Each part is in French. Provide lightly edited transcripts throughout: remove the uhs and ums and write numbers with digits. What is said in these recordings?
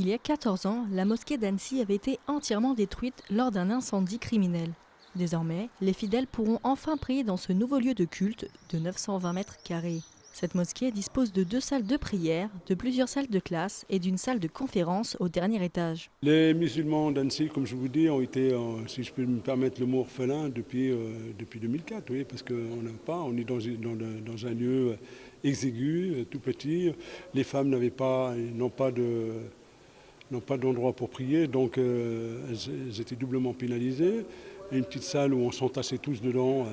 Il y a 14 ans, la mosquée d'Annecy avait été entièrement détruite lors d'un incendie criminel. Désormais, les fidèles pourront enfin prier dans ce nouveau lieu de culte de 920 mètres carrés. Cette mosquée dispose de 2 salles de prière, de plusieurs salles de classe et d'une salle de conférence au dernier étage. Les musulmans d'Annecy, comme je vous dis, ont été, si je peux me permettre le mot orphelin, depuis 2004, oui, parce on est dans un lieu exigu, tout petit. Les femmes n'ont pas d'endroit pour prier, donc elles étaient doublement pénalisées. Et une petite salle où on s'entassait tous dedans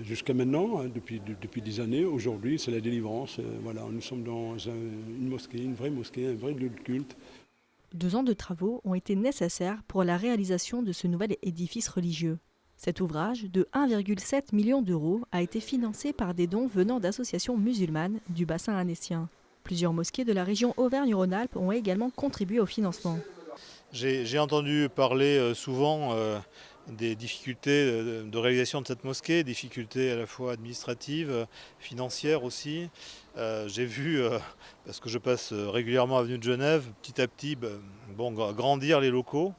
jusqu'à maintenant, hein, depuis des années. Aujourd'hui, c'est la délivrance. Voilà, nous sommes dans une mosquée, une vraie mosquée, un vrai lieu de culte. 2 ans de travaux ont été nécessaires pour la réalisation de ce nouvel édifice religieux. Cet ouvrage, de 1,7 million d'euros, a été financé par des dons venant d'associations musulmanes du bassin annécien. Plusieurs mosquées de la région Auvergne-Rhône-Alpes ont également contribué au financement. J'ai entendu parler souvent des difficultés de réalisation de cette mosquée, difficultés à la fois administratives, financières aussi. J'ai vu, parce que je passe régulièrement avenue de Genève, petit à petit grandir les locaux.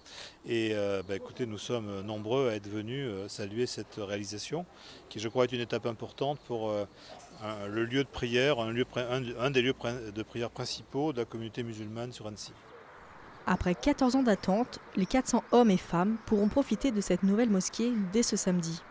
Et écoutez, nous sommes nombreux à être venus saluer cette réalisation, qui je crois est une étape importante pour le lieu de prière, un des lieux de prière principaux de la communauté musulmane sur Annecy. Après 14 ans d'attente, les 400 hommes et femmes pourront profiter de cette nouvelle mosquée dès ce samedi.